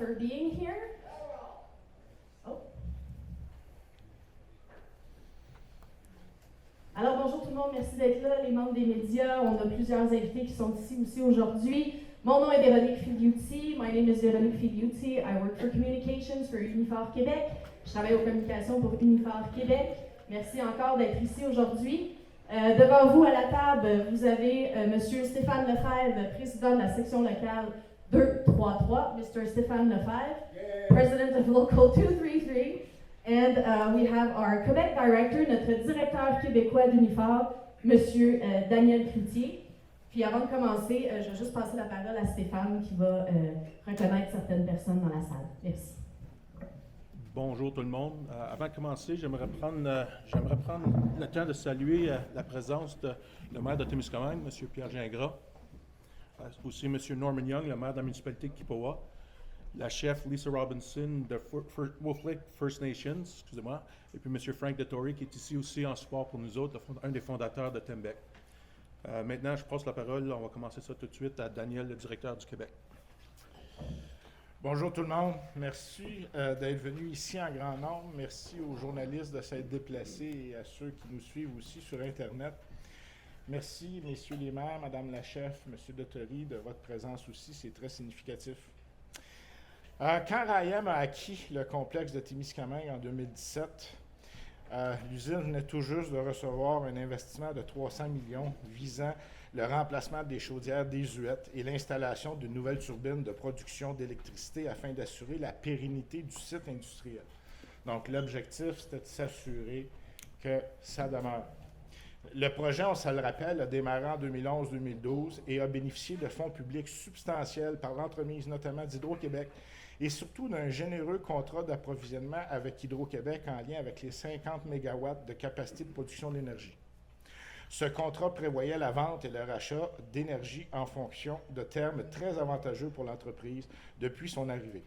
for being here. Oh. Alors bonjour tout le monde, merci d'être là, les membres des médias. On a plusieurs invités qui sont ici aussi aujourd'hui. Mon nom est Véronique Filiuti. My name is Véronique Filiuti. I work for communications for Unifor Québec. Je travaille aux communications pour Unifor Québec. Merci encore d'être ici aujourd'hui. Devant vous à la table, vous avez M. Stéphane Lefebvre, président de la section locale 233, Mr. Stéphane Lefebvre, President of Local 233, and we have our Quebec Director, notre directeur québécois d'Unifor, M. Daniel Cloutier. Puis avant de commencer, je vais juste passer la parole à Stéphane qui va reconnaître certaines personnes dans la salle. Merci. Bonjour tout le monde. Avant de commencer, j'aimerais prendre le temps de saluer la présence de le maire de Témiscamingue, M. Pierre Gingras, aussi M. Norman Young, le maire de la municipalité de Kipawa, la chef Lisa Robinson de Wolf Lake First Nations, excusez-moi, et puis M. Frank Dettori qui est ici aussi en support pour nous autres, un des fondateurs de Tembec. Maintenant, je passe la parole, on va commencer ça tout de suite à Daniel, le directeur du Québec. Bonjour tout le monde. Merci d'être venus ici en grand nombre. Merci aux journalistes de s'être déplacés et à ceux qui nous suivent aussi sur Internet. Merci, messieurs les maires, madame la chef, monsieur Dettori, de votre présence aussi. C'est très significatif. Quand RIAM a acquis le complexe de Témiscamingue en 2017, l'usine venait tout juste de recevoir un investissement de 300 millions visant le remplacement des chaudières désuètes et l'installation d'une nouvelle turbine de production d'électricité afin d'assurer la pérennité du site industriel. Donc, l'objectif, c'était de s'assurer que ça demeure. Le projet, on se le rappelle, a démarré en 2011-2012 et a bénéficié de fonds publics substantiels par l'entremise notamment d'Hydro-Québec et surtout d'un généreux contrat d'approvisionnement avec Hydro-Québec en lien avec les 50 MW de capacité de production d'énergie. Ce contrat prévoyait la vente et le rachat d'énergie en fonction de termes très avantageux pour l'entreprise depuis son arrivée.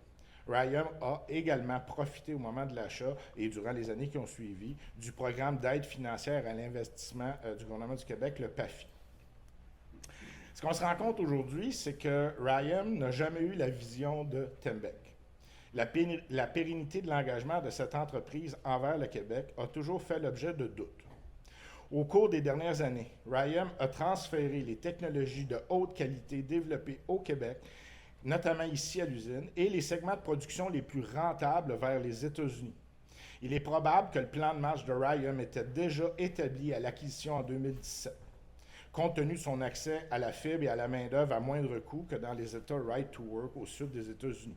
RIAM a également profité au moment de l'achat et durant les années qui ont suivi du programme d'aide financière à l'investissement du gouvernement du Québec, le PAFI. Ce qu'on se rend compte aujourd'hui, c'est que RIAM n'a jamais eu la vision de Tembec. La pérennité de l'engagement de cette entreprise envers le Québec a toujours fait l'objet de doutes. Au cours des dernières années, RIAM a transféré les technologies de haute qualité développées au Québec, notamment ici à l'usine, et les segments de production les plus rentables vers les États-Unis. Il est probable que le plan de marche de RIAM était déjà établi à l'acquisition en 2017, compte tenu de son accès à la fibre et à la main-d'œuvre à moindre coût que dans les États Right to Work au sud des États-Unis.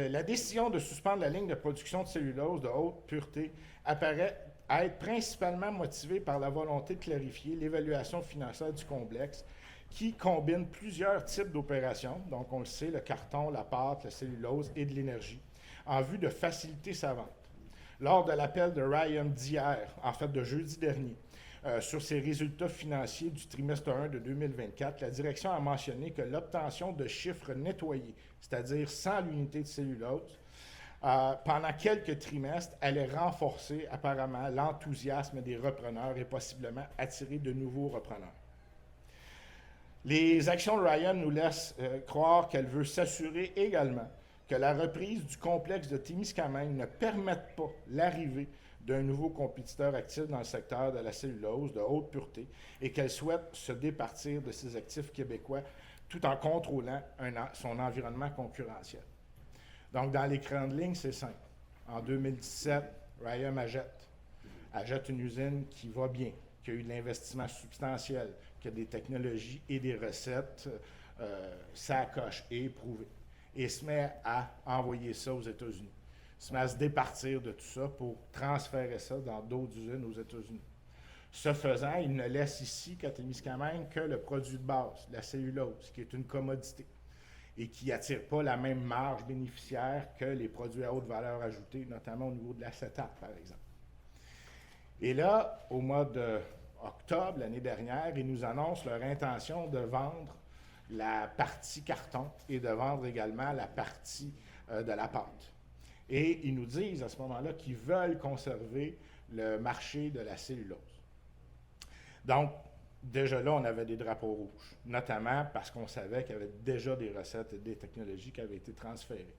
La décision de suspendre la ligne de production de cellulose de haute pureté apparaît à être principalement motivée par la volonté de clarifier l'évaluation financière du complexe qui combine plusieurs types d'opérations, donc on le sait, le carton, la pâte, la cellulose et de l'énergie, en vue de faciliter sa vente. Lors de l'appel de RIAM d'hier, en fait de jeudi dernier, sur ses résultats financiers du trimestre 1 de 2024, la direction a mentionné que l'obtention de chiffres nettoyés, c'est-à-dire sans l'unité de cellulose, pendant quelques trimestres, allait renforcer apparemment l'enthousiasme des repreneurs et possiblement attirer de nouveaux repreneurs. Les actions de RIAM nous laissent croire qu'elle veut s'assurer également que la reprise du complexe de Témiscamingue ne permette pas l'arrivée d'un nouveau compétiteur actif dans le secteur de la cellulose de haute pureté et qu'elle souhaite se départir de ses actifs québécois tout en contrôlant son environnement concurrentiel. Donc, dans les grandes lignes, c'est simple. En 2017, RIAM achète une usine qui va bien, qui a eu de l'investissement substantiel, qui a des technologies et des recettes, ça coche et éprouvé, et se met à envoyer ça aux États-Unis. Se met à se départir de tout ça pour transférer ça dans d'autres usines aux États-Unis. Ce faisant, il ne laisse ici, qu'à Témiscamingue, que le produit de base, la cellulose, qui est une commodité et qui n'attire pas la même marge bénéficiaire que les produits à haute valeur ajoutée, notamment au niveau de l'acétate, par exemple. Et là, au mois d'octobre, l'année dernière, ils nous annoncent leur intention de vendre la partie carton et de vendre également la partie de la pâte. Et ils nous disent à ce moment-là qu'ils veulent conserver le marché de la cellulose. Donc, déjà là, on avait des drapeaux rouges, notamment parce qu'on savait qu'il y avait déjà des recettes et des technologies qui avaient été transférées.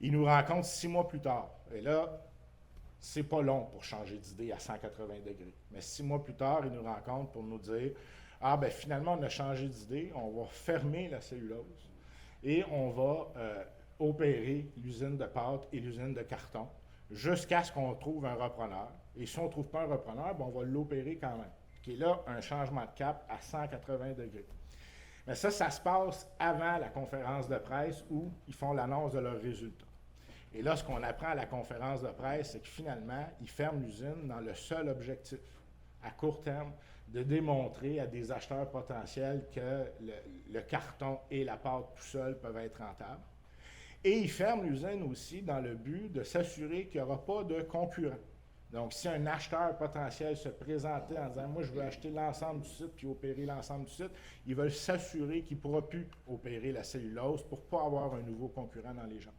Ils nous rencontrent 6 mois plus tard. Et là, c'est pas long pour changer d'idée à 180 degrés. Mais 6 mois plus tard, ils nous rencontrent pour nous dire « Ah, ben finalement, on a changé d'idée, on va fermer la cellulose et on va opérer l'usine de pâte et l'usine de carton jusqu'à ce qu'on trouve un repreneur. Et si on ne trouve pas un repreneur, ben on va l'opérer quand même. » Qui est là un changement de cap à 180 degrés. Mais ça se passe avant la conférence de presse où ils font l'annonce de leurs résultats. Et là, ce qu'on apprend à la conférence de presse, c'est que finalement, ils ferment l'usine dans le seul objectif, à court terme, de démontrer à des acheteurs potentiels que le carton et la pâte tout seuls peuvent être rentables. Et ils ferment l'usine aussi dans le but de s'assurer qu'il n'y aura pas de concurrents. Donc, si un acheteur potentiel se présentait en disant « Moi, je veux acheter l'ensemble du site puis opérer l'ensemble du site », ils veulent s'assurer qu'il ne pourra plus opérer la cellulose pour ne pas avoir un nouveau concurrent dans les jambes.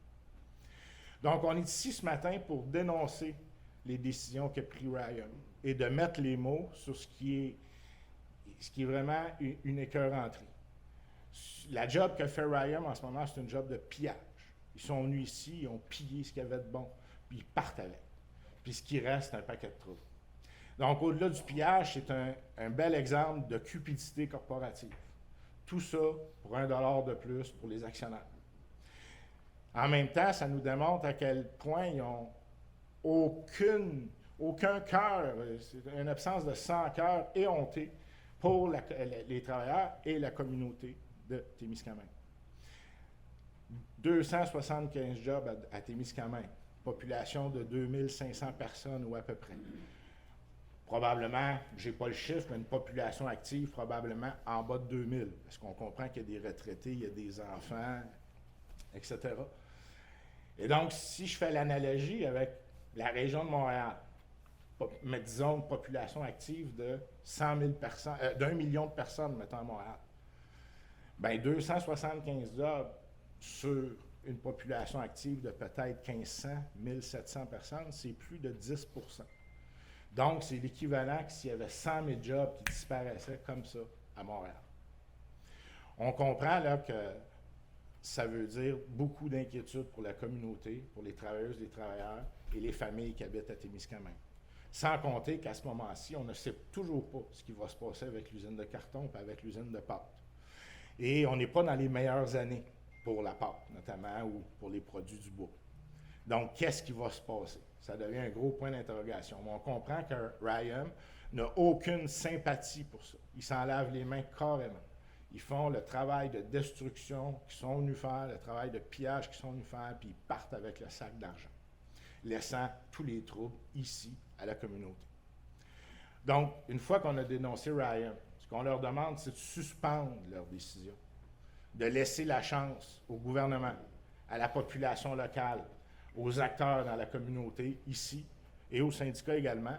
Donc, on est ici ce matin pour dénoncer les décisions qu'a pris Rayonier et de mettre les mots sur ce qui est vraiment une écœuranterie. La job que fait Rayonier en ce moment, c'est une job de pillage. Ils sont venus ici, ils ont pillé ce qu'il y avait de bon, puis ils partent avec. Puis ce qui reste, c'est un paquet de troubles. Donc, au-delà du pillage, c'est un bel exemple de cupidité corporative. Tout ça pour $1 de plus pour les actionnaires. En même temps, ça nous démontre à quel point ils n'ont aucun cœur, c'est une absence de sang cœur éhontée pour les travailleurs et la communauté de Témiscamingue. 275 jobs à Témiscamingue, population de 2500 personnes ou à peu près. Probablement, je n'ai pas le chiffre, mais une population active probablement en bas de 2000, parce qu'on comprend qu'il y a des retraités, il y a des enfants, etc. Et donc, si je fais l'analogie avec la région de Montréal, mais disons une population active de 100 000 personnes, d'1 million de personnes, mettons à Montréal, bien 275 jobs sur une population active de peut-être 1500, 1700 personnes, c'est plus de 10 %. Donc, c'est l'équivalent que s'il y avait 100 000 jobs qui disparaissaient comme ça à Montréal. On comprend là que ça veut dire beaucoup d'inquiétude pour la communauté, pour les travailleuses, les travailleurs et les familles qui habitent à Témiscamingue. Sans compter qu'à ce moment-ci, on ne sait toujours pas ce qui va se passer avec l'usine de carton et avec l'usine de pâte. Et on n'est pas dans les meilleures années pour la pâte, notamment, ou pour les produits du bois. Donc, qu'est-ce qui va se passer? Ça devient un gros point d'interrogation. Mais on comprend que Rayonier n'a aucune sympathie pour ça. Ils s'en lavent les mains carrément. Ils font le travail de destruction qu'ils sont venus faire, le travail de pillage qu'ils sont venus faire, puis ils partent avec le sac d'argent, laissant tous les troubles ici à la communauté. Donc, une fois qu'on a dénoncé Rayonier, ce qu'on leur demande, c'est de suspendre leur décision, de laisser la chance au gouvernement, à la population locale, aux acteurs dans la communauté ici et aux syndicats également,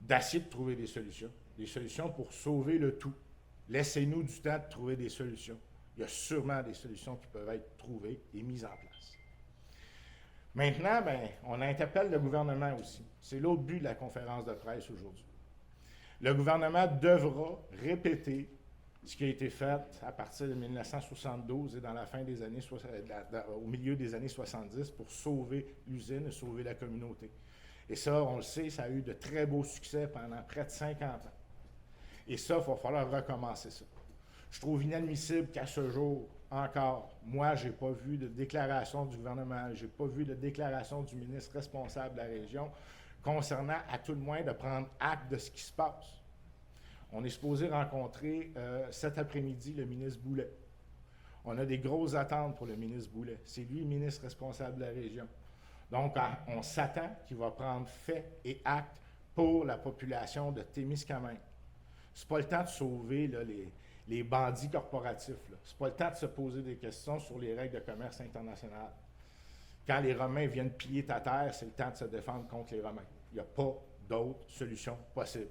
d'essayer de trouver des solutions pour sauver le tout. Laissez-nous du temps de trouver des solutions. Il y a sûrement des solutions qui peuvent être trouvées et mises en place. Maintenant, bien, on interpelle le gouvernement aussi. C'est l'autre but de la conférence de presse aujourd'hui. Le gouvernement devra répéter ce qui a été fait à partir de 1972 et dans la fin des années, au milieu des années 70 pour sauver l'usine et sauver la communauté. Et ça, on le sait, ça a eu de très beaux succès pendant près de 50 ans. Et ça, il va falloir recommencer ça. Je trouve inadmissible qu'à ce jour, encore, moi, je n'ai pas vu de déclaration du gouvernement, je n'ai pas vu de déclaration du ministre responsable de la région concernant, à tout le moins, de prendre acte de ce qui se passe. On est supposé rencontrer cet après-midi le ministre Boulet. On a des grosses attentes pour le ministre Boulet. C'est lui le ministre responsable de la région. Donc, on s'attend qu'il va prendre fait et acte pour la population de Témiscamingue. Ce n'est pas le temps de sauver là, les bandits corporatifs. Ce n'est pas le temps de se poser des questions sur les règles de commerce international. Quand les Romains viennent piller ta terre, c'est le temps de se défendre contre les Romains. Il n'y a pas d'autre solution possible.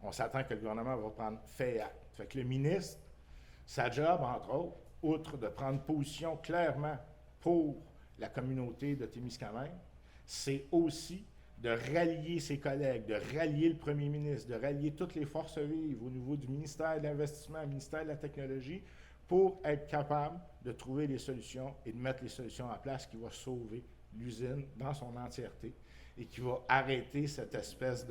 On s'attend que le gouvernement va prendre fait et acte. Fait que le ministre, sa job, entre autres, outre de prendre position clairement pour la communauté de Témiscamingue, c'est aussi de rallier ses collègues, de rallier le premier ministre, de rallier toutes les forces vives au niveau du ministère de l'Investissement, du ministère de la Technologie, pour être capable de trouver des solutions et de mettre les solutions en place qui vont sauver l'usine dans son entièreté et qui va arrêter cette espèce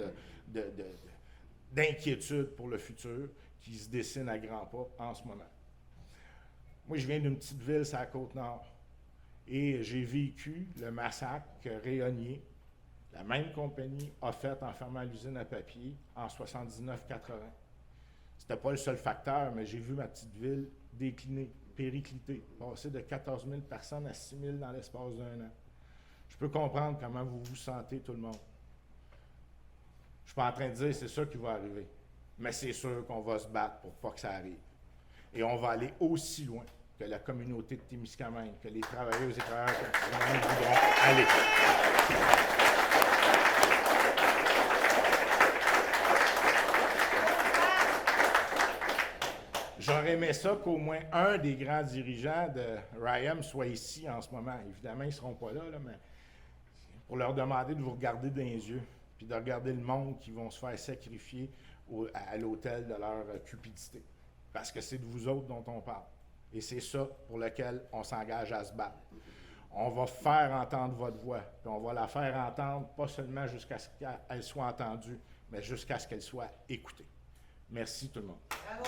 d'inquiétude pour le futur qui se dessine à grands pas en ce moment. Moi, je viens d'une petite ville sur la Côte-Nord et j'ai vécu le massacre que Rayonier, la même compagnie, a fait en fermant l'usine à papier en 79-80. C'était pas le seul facteur, mais j'ai vu ma petite ville décliner, péricliter, passer de 14 000 personnes à 6 000 dans l'espace d'un an. Je peux comprendre comment vous vous sentez, tout le monde. Je ne suis pas en train de dire que c'est ça qui va arriver, mais c'est sûr qu'on va se battre pour pas que ça arrive. Et on va aller aussi loin que la communauté de Témiscamingue, que les travailleuses et travailleurs de Témiscamingue voudront aller. J'aurais aimé ça qu'au moins un des grands dirigeants de RYAM soit ici en ce moment. Évidemment, ils ne seront pas là, mais pour leur demander de vous regarder dans les yeux, puis de regarder le monde qui vont se faire sacrifier à l'autel de leur cupidité. Parce que c'est de vous autres dont on parle. Et c'est ça pour lequel on s'engage à se battre. On va faire entendre votre voix, puis on va la faire entendre pas seulement jusqu'à ce qu'elle soit entendue, mais jusqu'à ce qu'elle soit écoutée. Merci tout le monde. Bravo.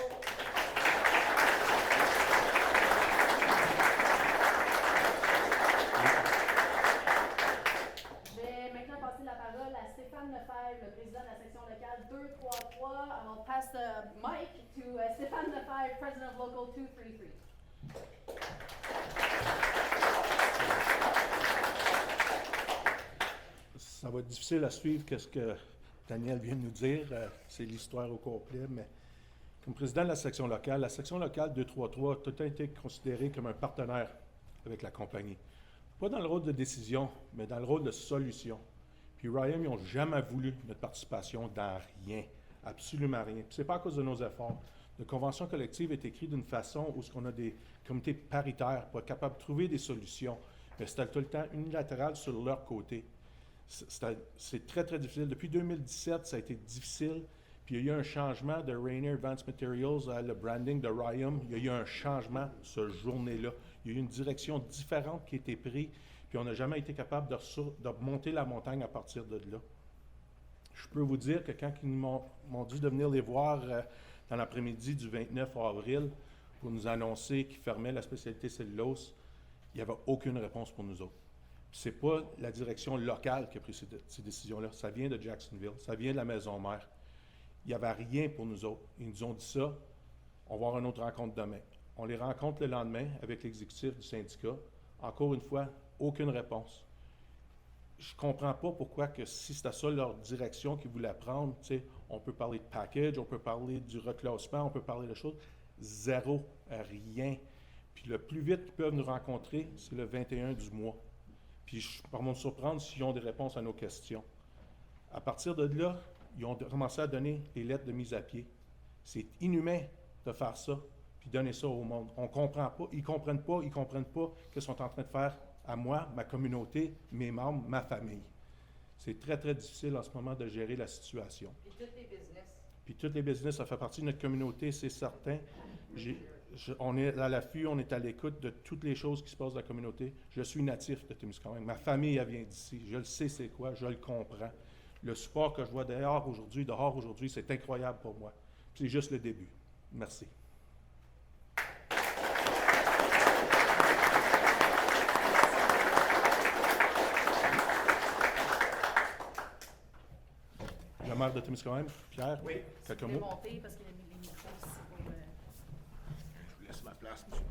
Je vais maintenant passer la parole à Stéphane Lefebvre, le président de la section locale 233. I will pass the mic to Stéphane Lefebvre, president of Local 233. Ça va être difficile à suivre ce que Daniel vient de nous dire. C'est l'histoire au complet, mais comme président de la section locale 233 a tout le temps été considéré comme un partenaire avec la compagnie. Pas dans le rôle de décision, mais dans le rôle de solution. Puis RYAM, ils n'ont jamais voulu notre participation dans rien, absolument rien. Puis c'est pas à cause de nos efforts. La convention collective est écrite d'une façon où on a des comités paritaires pour être capable de trouver des solutions, mais c'était tout le temps unilatéral sur leur côté. C'est très, très difficile. Depuis 2017, ça a été difficile. Puis il y a eu un changement de Rainier Advanced Materials, le branding de RYAM. Il y a eu un changement cette journée-là. Il y a eu une direction différente qui a été prise. Puis on n'a jamais été capable de monter la montagne à partir de là. Je peux vous dire que quand ils m'ont dit de venir les voir dans l'après-midi du 29 avril pour nous annoncer qu'ils fermaient la spécialité cellulose, il n'y avait aucune réponse pour nous autres. Ce n'est pas la direction locale qui a pris ces décisions-là. Ça vient de Jacksonville, ça vient de la maison-mère. Il n'y avait rien pour nous autres. Ils nous ont dit ça, on va avoir une autre rencontre demain. On les rencontre le lendemain avec l'exécutif du syndicat. Encore une fois, aucune réponse. Je ne comprends pas pourquoi que si c'était ça leur direction qu'ils voulaient prendre, on peut parler de package, on peut parler du reclassement, on peut parler de choses. Zéro, rien. Puis le plus vite qu'ils peuvent nous rencontrer, c'est le 21 du mois. Puis je peux me surprendre s'ils ont des réponses à nos questions. À partir de là, ils ont commencé à donner les lettres de mise à pied. C'est inhumain de faire ça, puis donner ça au monde. On ne comprend pas, ils ne comprennent pas ce qu'ils sont en train de faire à moi, ma communauté, mes membres, ma famille. C'est très, très difficile en ce moment de gérer la situation. Puis tous les business. Puis tous les business, ça fait partie de notre communauté, c'est certain. On est à l'affût, on est à l'écoute de toutes les choses qui se passent dans la communauté. Je suis natif de Témiscamingue. Ma famille, elle vient d'ici. Je le sais c'est quoi, je le comprends. Le support que je vois dehors aujourd'hui, c'est incroyable pour moi. Puis c'est juste le début. Merci. Le maire de Témiscamingue, Pierre, Oui. quelques Je vais mots. monter parce qu'il y a des micros ici pour... Je vous laisse ma place, monsieur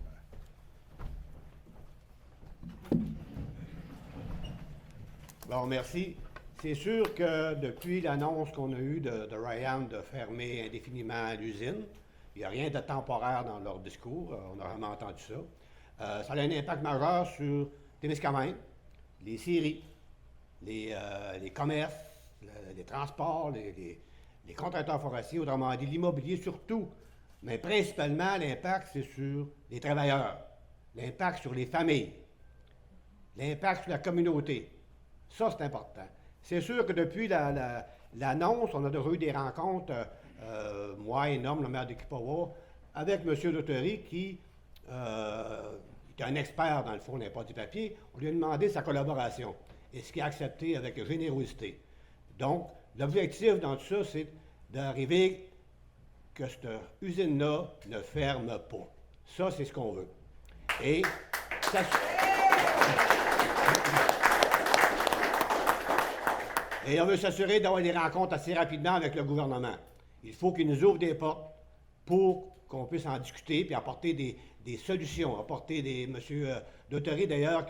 le maire. Bon, merci. C'est sûr que depuis l'annonce qu'on a eue de RYAM de fermer indéfiniment l'usine, il n'y a rien de temporaire dans leur discours. On a vraiment entendu ça. Ça a un impact majeur sur Témiscamingue, les scieries, les commerces, les transports, les contracteurs forestiers, autrement dit l'immobilier surtout. Mais principalement, l'impact, c'est sur les travailleurs, l'impact sur les familles, l'impact sur la communauté. Ça, c'est important. C'est sûr que depuis l'annonce, on a déjà eu des rencontres, moi et Norm, le maire de Kippawa, avec M. Dautery, qui est un expert dans le fond n'importe du papier. On lui a demandé sa collaboration, et ce qu'il a accepté avec générosité. Donc, l'objectif dans tout ça, c'est d'arriver que cette usine-là ne ferme pas. Ça, c'est ce qu'on veut. Et ça, et on veut s'assurer d'avoir des rencontres assez rapidement avec le gouvernement. Il faut qu'il nous ouvre des portes pour qu'on puisse en discuter puis apporter des solutions. Apporter des... M. Dautery, d'ailleurs,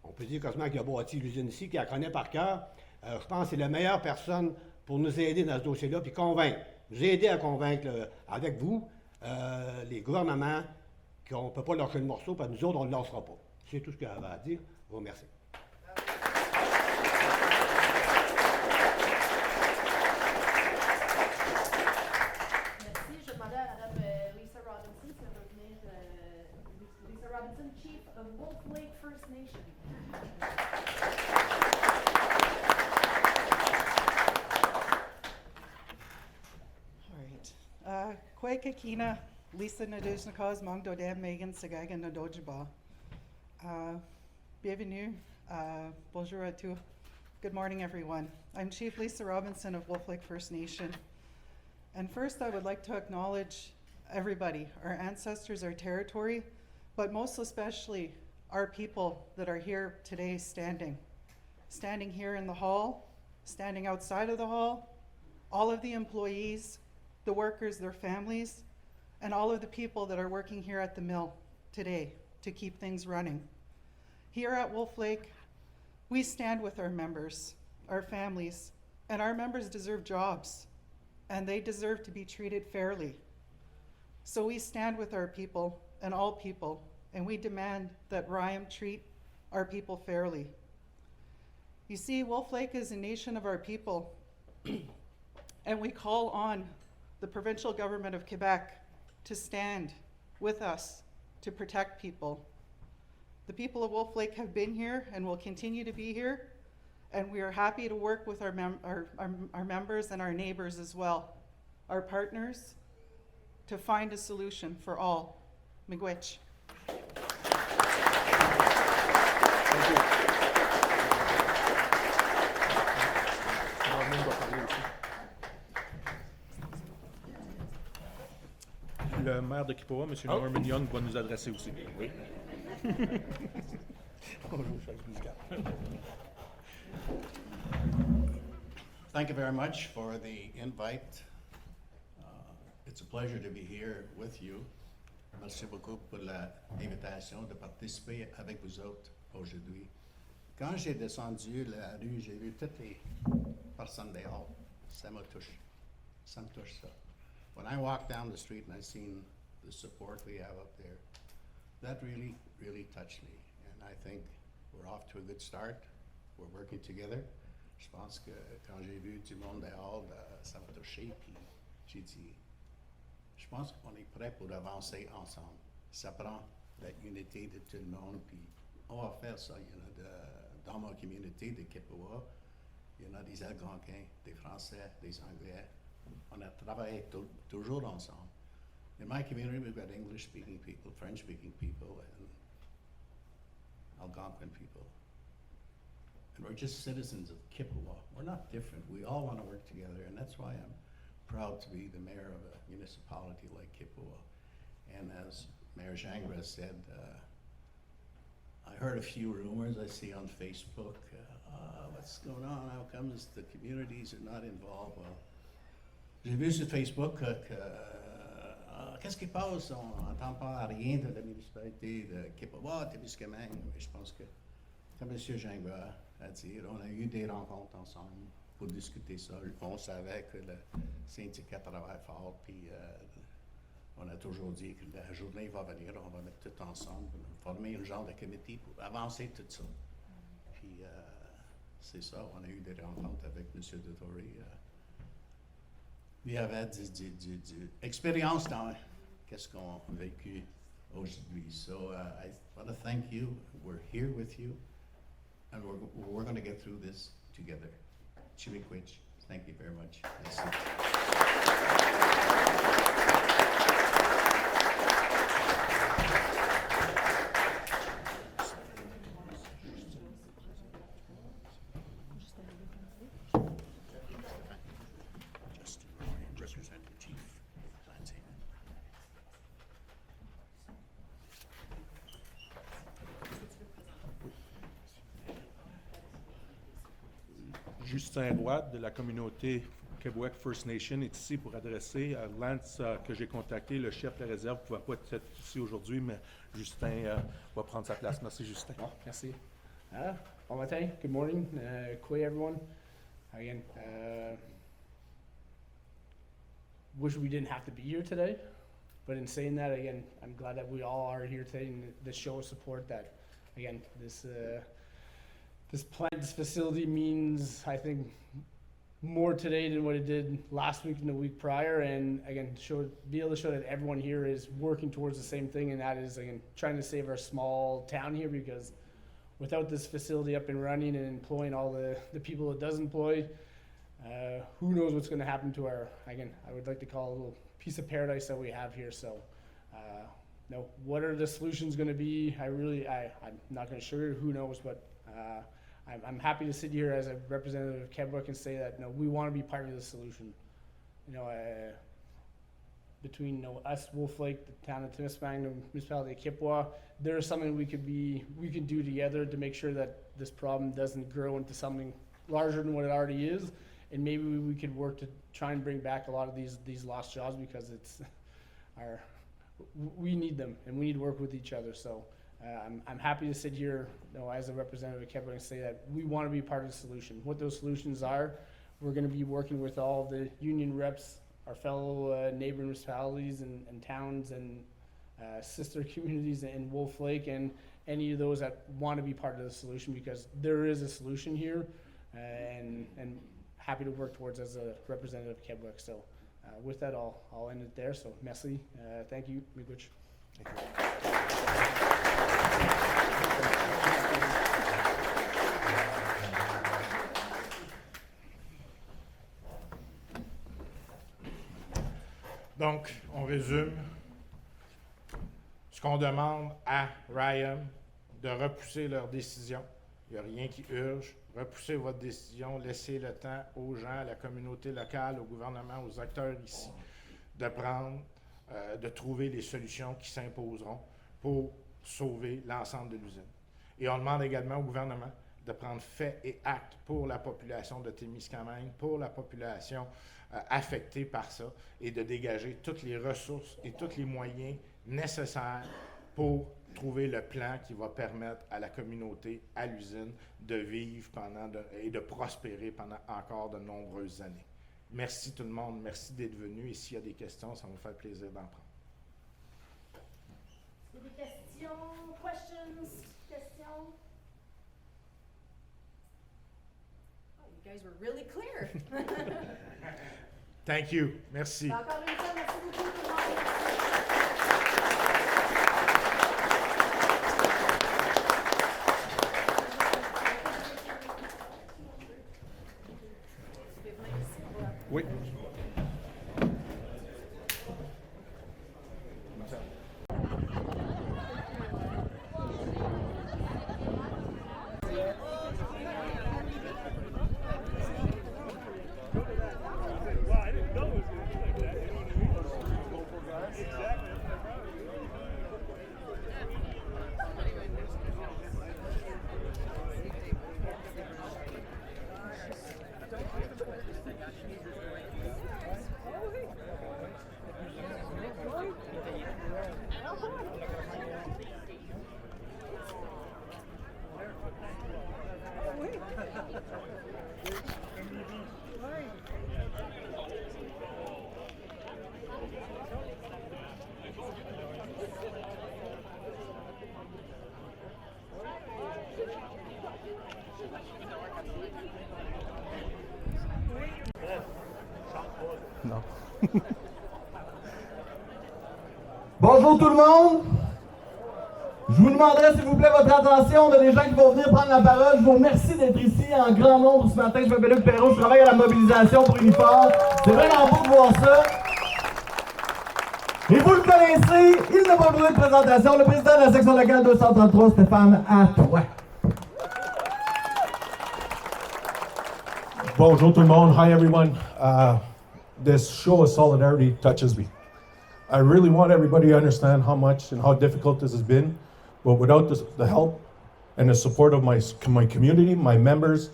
on peut dire quasiment qu'il a bâti l'usine ici, qui la connaît par cœur. Je pense que c'est la meilleure personne pour nous aider dans ce dossier-là, puis convaincre. Nous aider à convaincre avec vous, les gouvernements, qu'on ne peut pas lâcher le morceau, parce que nous autres, on ne le lâchera pas. C'est tout ce que j'avais à dire. Je vous remercie. Merci. Je demandais à Mme Lisa Robinson de revenir. Lisa Robinson, Chief of Wolf Lake First Nation. All right. Kweka Kina, Lisa Naduzhnakaz, Mongdo Dam, Megan Sagaga Nadojaba. Bienvenue. Bonjour à tous. Good morning, everyone. I'm Chief Lisa Robinson of Wolf Lake First Nation. And first, I would like to acknowledge everybody, our ancestors, our territory, but most especially our people that are here today standing. Standing here in the hall, standing outside of the hall, all of the employees, the workers, their families, and all of the people that are working here at the mill today to keep things running. Here at Wolf Lake, we stand with our members, our families, and our members deserve jobs, and they deserve to be treated fairly. So we stand with our people and all people, and we demand that RYAM treat our people fairly. You see, Wolf Lake is a nation of our people, and we call on the provincial government of Quebec to stand with us to protect people. The people of Wolf Lake have been here and will continue to be here, and we are happy to work with our members and our neighbors as well, our partners, to find a solution for all. Miigwech. Le maire de Kippawa, M. Norman Young, va nous adresser aussi. Oui. Bonjour, chef musical. Thank you very much for the invite. It's a pleasure to be here with you. Merci beaucoup pour l'invitation de participer avec vous autres aujourd'hui. Quand j'ai descendu la rue, j'ai vu toutes les personnes dehors. Ça me touche. Ça me touche, ça. When I walked down the street and I seen the support we have up there, that really, really touched me. And I think we're off to a good start. We're working together. Je pense que quand j'ai vu du monde dehors, ça m'a touché. Puis j'ai dit, je pense qu'on est prêt pour avancer ensemble. Ça prend la unité de tout le monde. Puis on va faire ça. Il y en a dans ma communauté de Kippawa, il y en a des Algonquins, des Français, des Anglais. On a travaillé toujours ensemble. In my community, we've got English-speaking people, French-speaking people, and Algonquin people. And we're just citizens of Kippawa. We're not different. We all want to work together, and that's why I'm proud to be the mayor of a municipality like Kippawa. And as Mayor Gingras said, I heard a few rumors I see on Facebook. What's going on? How comes the communities are not involved? Well, j'ai vu sur Facebook que qu'est-ce qui passe? On n'entend pas rien de la municipalité de Kippawa, Témiscamingue. Mais je pense que, comme M. Gingras a dit, on a eu des rencontres ensemble pour discuter ça. On savait que le syndicat travaille fort, puis on a toujours dit que la journée va venir, on va mettre tout ensemble, former un genre de comité pour avancer tout ça. Puis c'est ça, on a eu des rencontres avec M. Dautery. Il avait de expérience dans qu'est-ce qu'on a vécu aujourd'hui. So I want to thank you. We're here with you, and we're going to get through this together. Chimiquich. Thank you very much. Merci. Represent the chief. Justin Roy de la communauté Québec First Nation est ici pour adresser à Lance que j'ai contacté, le chef de la réserve, qui ne pouvait pas être ici aujourd'hui, mais Justin va prendre sa place. Merci, Justin. Oh, merci. Bon matin, good morning, Kwe everyone. Again, wish we didn't have to be here today, but in saying that, again, I'm glad that we all are here today and this show of support that, again, this plant, this facility means, I think, more today than what it did last week and the week prior, and again, be able to show that everyone here is working towards the same thing, and that is, again, trying to save our small town here, because without this facility up and running and employing all the people it does employ, who knows what's going to happen to our, again, I would like to call it a little piece of paradise that we have here. So, what are the solutions going to be? I'm not going to sugar it, who knows, but I'm happy to sit here as a representative of Quebec and say that, we want to be part of the solution. Between us, Wolf Lake, the town of Timiskaming, the municipality of Kipwa, there is something we can do together to make sure that this problem doesn't grow into something larger than what it already is, and maybe we could work to try and bring back a lot of these lost jobs, because we need them and we need to work with each other. So I'm happy to sit here, as a representative of Quebec and say that we want to be part of the solution. What those solutions are, we're going to be working with all the union reps, our fellow neighboring municipalities and towns and sister communities in Wolf Lake, and any of those that want to be part of the solution, because there is a solution here, and happy to work towards as a representative of Quebec. So with that, I'll end it there. So merci, thank you, Miigwech. Donc, on résume. Ce qu'on demande à Ryan, de repousser leur décision. Il n'y a rien qui urge. Repoussez votre décision. Laissez le temps aux gens, à la communauté locale, au gouvernement, aux acteurs ici, de trouver les solutions qui s'imposeront pour sauver l'ensemble de l'usine. Et on demande également au gouvernement de prendre fait et acte pour la population de Témiscamingue, pour la population affectée par ça, et de dégager toutes les ressources et tous les moyens nécessaires pour trouver le plan qui va permettre à la communauté, à l'usine, de vivre et de prospérer pendant encore de nombreuses années. Merci tout le monde, merci d'être venu, et s'il y a des questions, ça va me faire plaisir d'en prendre. Des questions, questions? Oh, you guys were really clear. Thank you. Merci. Encore une fois, merci beaucoup tout le monde. Oui. Non. Bonjour tout le monde. Je vous demanderai s'il vous plaît votre attention. On a des gens qui vont venir prendre la parole. Je vous remercie d'être ici en grand nombre ce matin. Je m'appelle Luc Perrault, je travaille à la mobilisation pour Unifor. C'est vraiment beau de voir ça. Et vous le connaissez, il n'a pas besoin de présentation. Le président de la section locale 233, Stéphane, à toi. Bonjour tout le monde. Hi everyone. This show of solidarity touches me. I really want everybody to understand how much and how difficult this has been, but without the help and the support of my community, my members,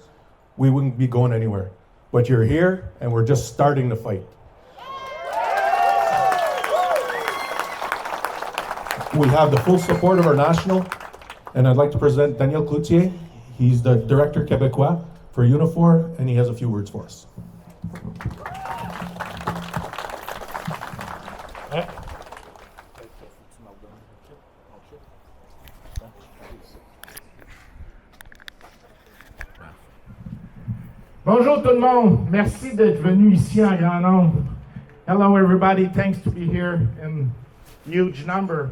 we wouldn't be going anywhere. But you're here and we're just starting the fight. We have the full support of our national, and I'd like to present Daniel Cloutier. He's the Director Québécois for Unifor, and he has a few words for us. Bonjour tout le monde. Merci d'être venu ici en grand nombre. Hello everybody. Thanks to be here in huge number.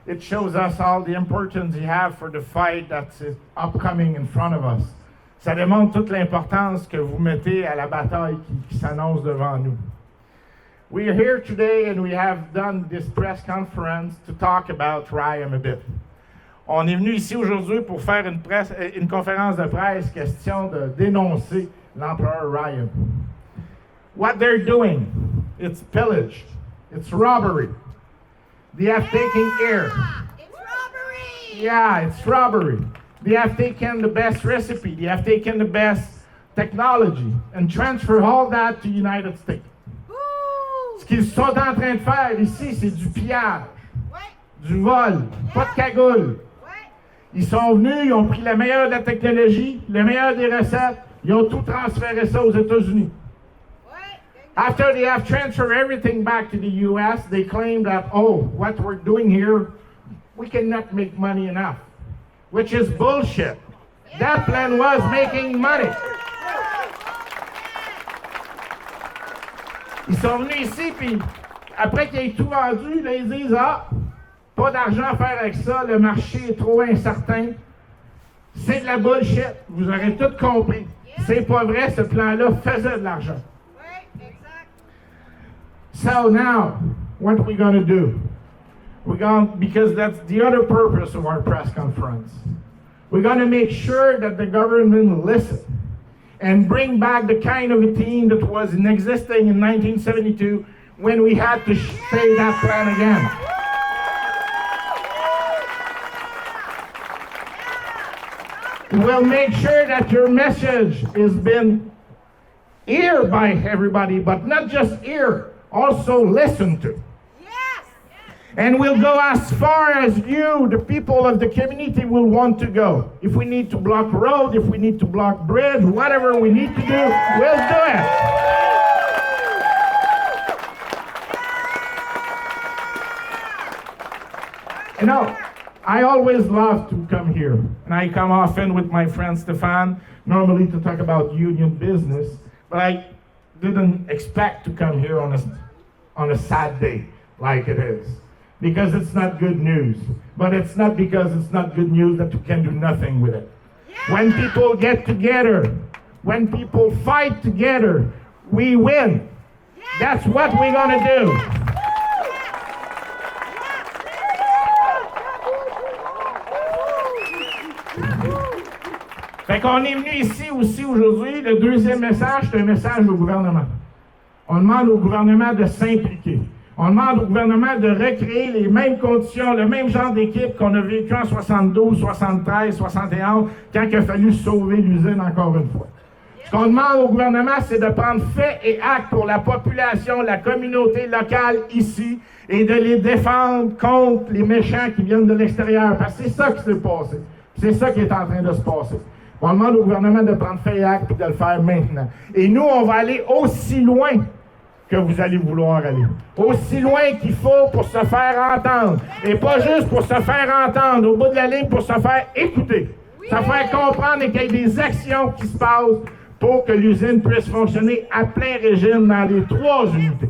It shows us all the importance you have for the fight that's upcoming in front of us. Ça démontre toute l'importance que vous mettez à la bataille qui s'annonce devant nous. We are here today and we have done this press conference to talk about RYAM a bit. On est venu ici aujourd'hui pour faire une conférence de presse question de dénoncer l'empereur RYAM. What they're doing, it's pillage, it's robbery. They have taken air. It's robbery! Yeah, it's robbery. They have taken the best recipe, they have taken the best technology and transfer all that to United States. Ce qu'ils sont en train de faire ici, c'est du pillage, du vol, pas de cagoule. Ils sont venus, ils ont pris le meilleur de la technologie, le meilleur des recettes, ils ont tout transféré ça aux États-Unis. After they have transferred everything back to the U.S., they claim that, oh, what we're doing here, we cannot make money enough, which is bullshit. That plan was making money. Ils sont venus ici, puis après qu'ils aient tout vendu, là, ils disent, ah, pas d'argent à faire avec ça, le marché est trop incertain. C'est de la bullshit. Vous aurez tout compris. C'est pas vrai, ce plan-là faisait de l'argent. So now, what are we going to do? Because that's the other purpose of our press conference. We're going to make sure that the government will listen and bring back the kind of a team that was in existing in 1972 when we had to say that plan again. We'll make sure that your message has been heard by everybody, but not just heard, also listened to. Yes! And we'll go as far as you, the people of the community, will want to go. If we need to block road, if we need to block bridge, whatever we need to do, we'll do it. You know, I always love to come here, and I come often with my friend Stefan, normally to talk about union business, but I didn't expect to come here on a sad day like it is, because it's not good news. But it's not because it's not good news that you can do nothing with it. Yeah. When people get together, when people fight together, we win. Yeah. That's what we're gonna do. Fait qu'on est venu ici aussi aujourd'hui, le deuxième message, c'est un message au gouvernement. On demande au gouvernement de s'impliquer. On demande au gouvernement de recréer les mêmes conditions, le même genre d'équipe qu'on a vécu en 72, 73, 71, quand il a fallu sauver l'usine encore une fois. Ce qu'on demande au gouvernement, c'est de prendre fait et acte pour la population, la communauté locale ici, et de les défendre contre les méchants qui viennent de l'extérieur. Parce que c'est ça qui s'est passé. C'est ça qui est en train de se passer. On demande au gouvernement de prendre fait et acte et de le faire maintenant. Et nous, on va aller aussi loin que vous allez vouloir aller. Aussi loin qu'il faut pour se faire entendre. Et pas juste pour se faire entendre, au bout de la ligne, pour se faire écouter. Se faire comprendre et qu'il y ait des actions qui se passent pour que l'usine puisse fonctionner à plein régime dans les 3 unités.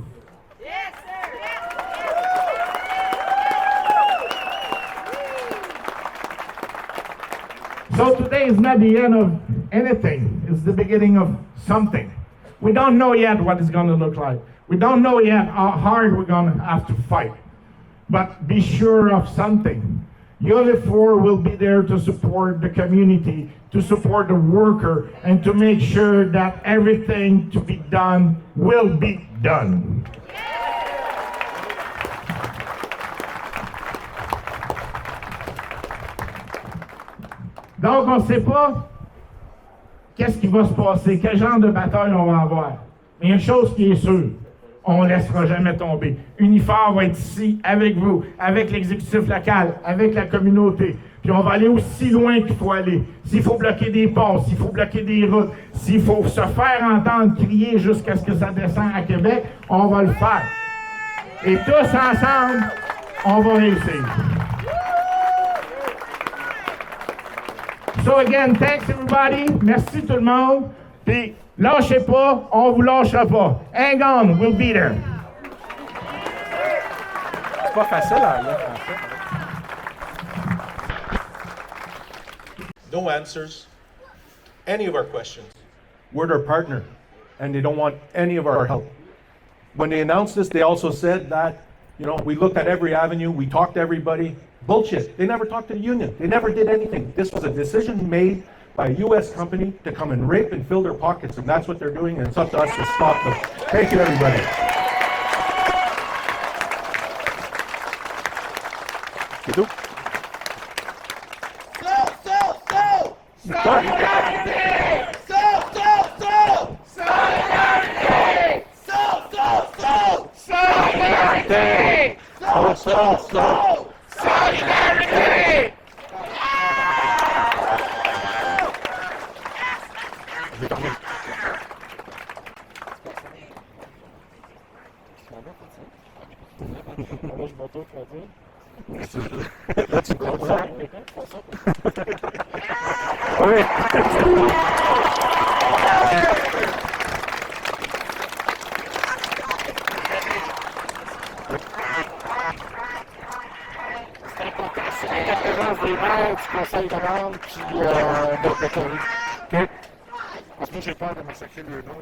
So today is not the end of anything. It's the beginning of something. We don't know yet what it's going to look like. We don't know yet how hard we're going to have to fight. But be sure of something. Unifor will be there to support the community, to support the worker, and to make sure that everything to be done will be done. Donc, on ne sait pas qu'est-ce qui va se passer, quel genre de bataille on va avoir. Mais il y a une chose qui est sûre, on ne laissera jamais tomber. Unifor va être ici avec vous, avec l'exécutif local, avec la communauté. Puis on va aller aussi loin qu'il faut aller. S'il faut bloquer des ponts, s'il faut bloquer des routes, s'il faut se faire entendre crier jusqu'à ce que ça descende à Québec, on va le faire. Et tous ensemble, on va réussir. So again, thanks everybody. Merci tout le monde. Puis lâchez pas, on vous lâchera pas. Hang on, we'll be there. C'est pas facile à lire, en fait. No answers. Any of our questions. We're their partner, and they don't want any of our help. When they announced this, they also said that, we looked at every avenue, we talked to everybody. Bullshit. They never talked to the union. They never did anything. This was a decision made by a U.S. company to come and rape and fill their pockets, and that's what they're doing, and it's up to us to stop them. Thank you, everybody. C'est tout? Conseil de l'ordre, puis de Parce que moi, j'ai peur de massacrer le nom.